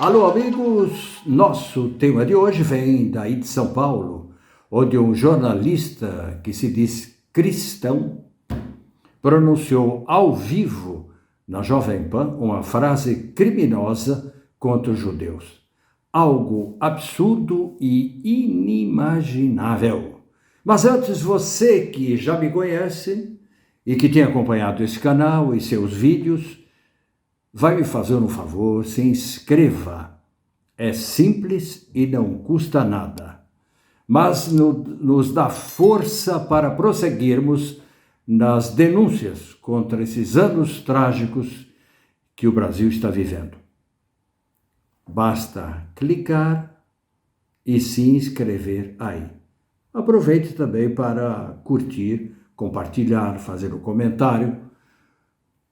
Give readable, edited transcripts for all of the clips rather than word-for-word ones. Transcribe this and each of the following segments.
Alô, amigos! Nosso tema de hoje vem daí de São Paulo, onde um jornalista que se diz cristão pronunciou ao vivo na Jovem Pan uma frase criminosa contra os judeus. Algo absurdo e inimaginável. Mas antes, você que já me conhece e que tem acompanhado esse canal e seus vídeos, vai me fazer um favor, se inscreva. É simples e não custa nada, mas nos dá força para prosseguirmos nas denúncias contra esses anos trágicos que o Brasil está vivendo. Basta clicar e se inscrever aí. Aproveite também para curtir, compartilhar, fazer um comentário.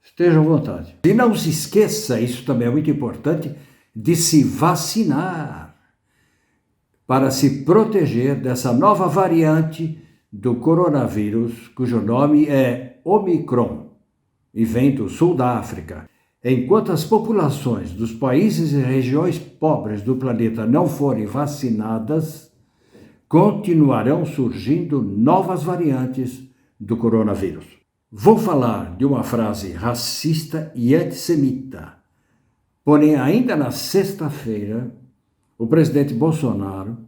Esteja à vontade. E não se esqueça, isso também é muito importante, de se vacinar para se proteger dessa nova variante do coronavírus, cujo nome é Omicron e vem do sul da África. Enquanto as populações dos países e regiões pobres do planeta não forem vacinadas, continuarão surgindo novas variantes do coronavírus. Vou falar de uma frase racista e antissemita, porém ainda na sexta-feira, o presidente Bolsonaro,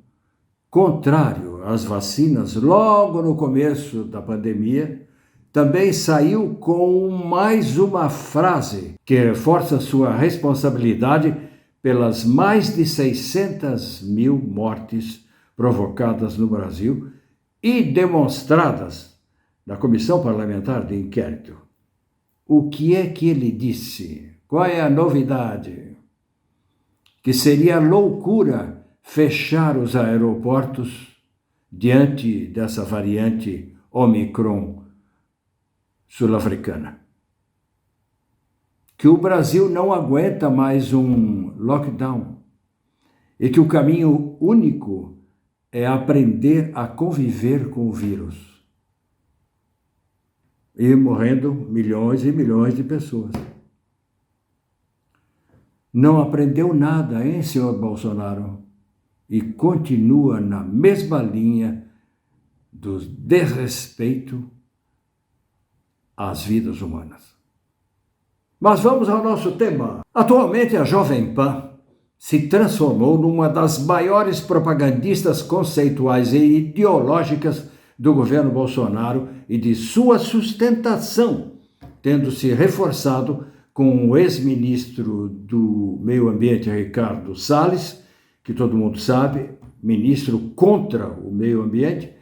contrário às vacinas, logo no começo da pandemia, também saiu com mais uma frase que reforça sua responsabilidade pelas mais de 600 mil mortes provocadas no Brasil e demonstradas na Comissão Parlamentar de Inquérito. O que é que ele disse? Qual é a novidade? Que seria loucura fechar os aeroportos diante dessa variante Omicron sul-africana. Que o Brasil não aguenta mais um lockdown e que o caminho único é aprender a conviver com o vírus. E morrendo milhões e milhões de pessoas. Não aprendeu nada, hein, senhor Bolsonaro? E continua na mesma linha do desrespeito às vidas humanas. Mas vamos ao nosso tema. Atualmente, a Jovem Pan se transformou numa das maiores propagandistas conceituais e ideológicas do governo Bolsonaro e de sua sustentação, tendo se reforçado com o ex-ministro do Meio Ambiente, Ricardo Salles, que todo mundo sabe, ministro contra o meio ambiente,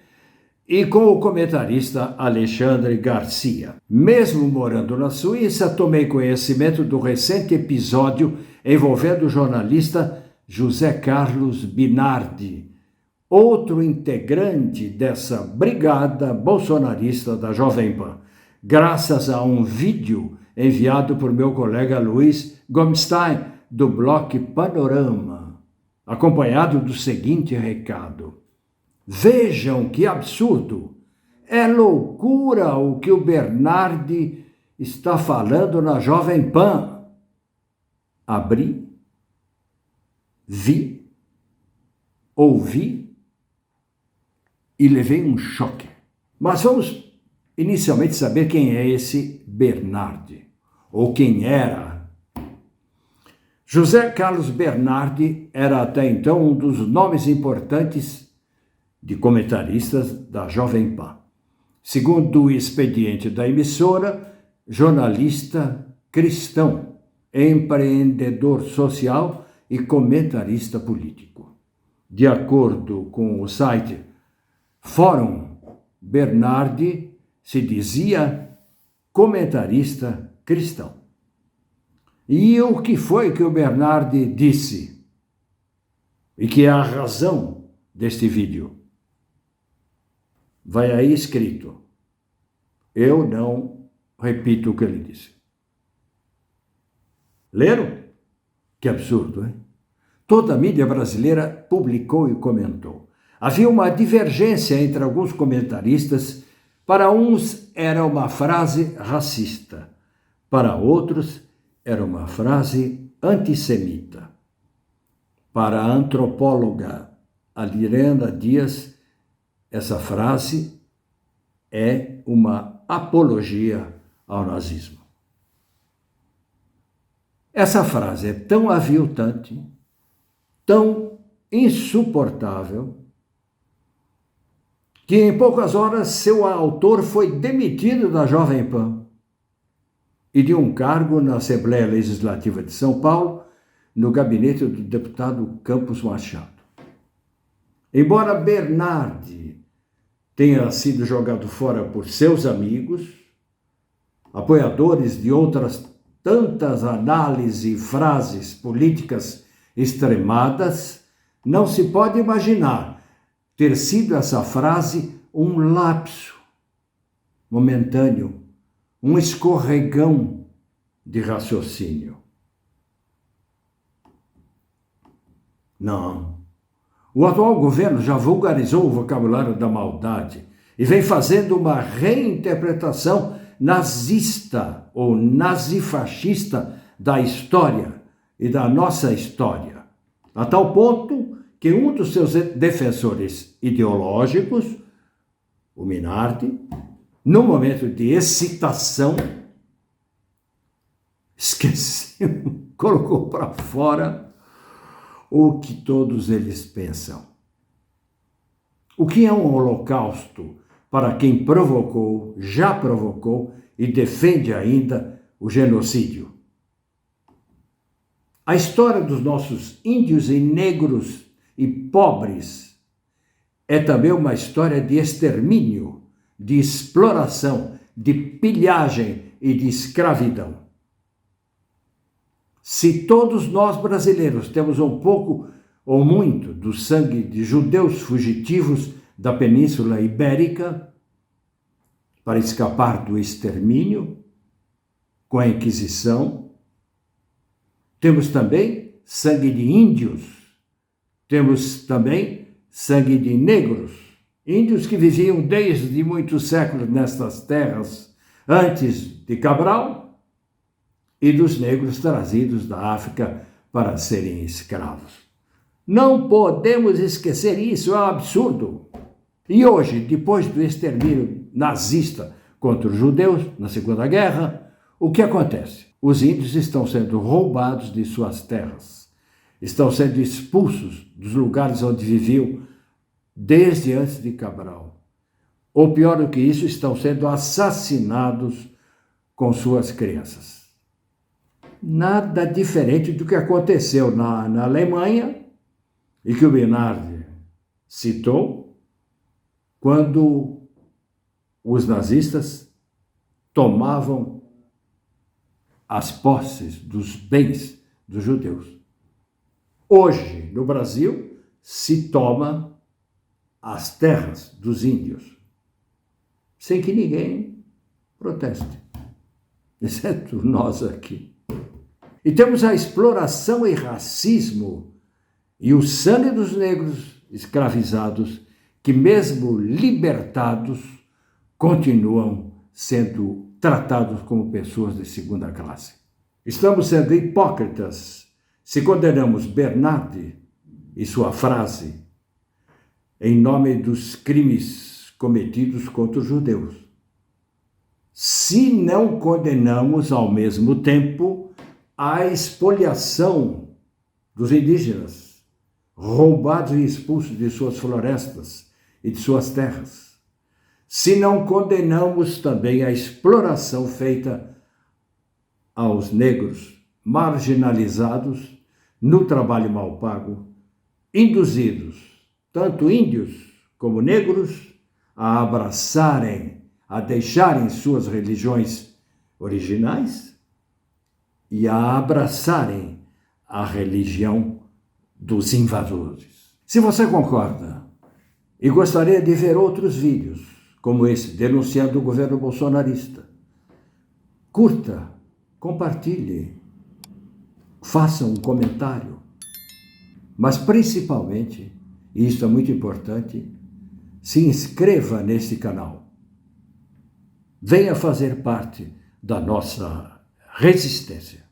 e com o comentarista Alexandre Garcia. Mesmo morando na Suíça, tomei conhecimento do recente episódio envolvendo o jornalista José Carlos Binardi, outro integrante dessa brigada bolsonarista da Jovem Pan, graças a um vídeo enviado por meu colega Luiz Gomstein, do blog Panorama, acompanhado do seguinte recado: vejam que absurdo! É loucura o que o Bernardi está falando na Jovem Pan. Abri, vi, ouvi e levei um choque. Mas vamos inicialmente saber quem é esse Bernardi, ou quem era. José Carlos Bernardi era até então um dos nomes importantes de comentaristas da Jovem Pan. Segundo o expediente da emissora, jornalista cristão, empreendedor social e comentarista político. De acordo com o site Fórum, Bernardi se dizia comentarista cristão. E o que foi que o Bernardi disse? E que é a razão deste vídeo? Vai aí escrito. Eu não repito o que ele disse. Leram? Que absurdo, hein? Toda a mídia brasileira publicou e comentou. Havia uma divergência entre alguns comentaristas. Para uns era uma frase racista, para outros era uma frase antissemita. Para a antropóloga Adriana Dias, essa frase é uma apologia ao nazismo. Essa frase é tão aviltante, tão insuportável, que em poucas horas seu autor foi demitido da Jovem Pan e de um cargo na Assembleia Legislativa de São Paulo, no gabinete do deputado Campos Machado. Embora Bernardi tenha sido jogado fora por seus amigos, apoiadores de outras tantas análises e frases políticas extremadas, não se pode imaginar ter sido essa frase um lapso momentâneo, um escorregão de raciocínio. Não. O atual governo já vulgarizou o vocabulário da maldade e vem fazendo uma reinterpretação nazista ou nazifascista da história e da nossa história, a tal ponto que um dos seus defensores ideológicos, o Minardi, no momento de excitação, esqueceu, colocou para fora o que todos eles pensam. O que é um holocausto para quem provocou, já provocou e defende ainda o genocídio? A história dos nossos índios e negros e pobres é também uma história de extermínio, de exploração, de pilhagem e de escravidão. Se todos nós brasileiros temos um pouco ou muito do sangue de judeus fugitivos da Península Ibérica para escapar do extermínio com a Inquisição, temos também sangue de índios, temos também sangue de negros, índios que viviam desde muitos séculos nestas terras antes de Cabral, e dos negros trazidos da África para serem escravos. Não podemos esquecer isso, é um absurdo. E hoje, depois do extermínio nazista contra os judeus na Segunda Guerra, o que acontece? Os índios estão sendo roubados de suas terras, estão sendo expulsos dos lugares onde viviam desde antes de Cabral. Ou pior do que isso, estão sendo assassinados com suas crianças. Nada diferente do que aconteceu na Alemanha e que o Minardi citou quando os nazistas tomavam as posses dos bens dos judeus. Hoje, no Brasil, se toma as terras dos índios, sem que ninguém proteste, exceto nós aqui. E temos a exploração e racismo e o sangue dos negros escravizados que, mesmo libertados, continuam sendo tratados como pessoas de segunda classe. Estamos sendo hipócritas se condenamos Bernardi e sua frase em nome dos crimes cometidos contra os judeus, se não condenamos ao mesmo tempo a expoliação dos indígenas, roubados e expulsos de suas florestas e de suas terras. Se não condenamos também a exploração feita aos negros marginalizados no trabalho mal pago, induzidos, tanto índios como negros, a abraçarem, a deixarem suas religiões originais e a abraçarem a religião dos invasores. Se você concorda e gostaria de ver outros vídeos como esse, denunciando o governo bolsonarista, curta, compartilhe, faça um comentário, mas principalmente, e isso é muito importante, se inscreva nesse canal. Venha fazer parte da nossa resistência.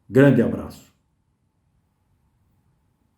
Grande abraço.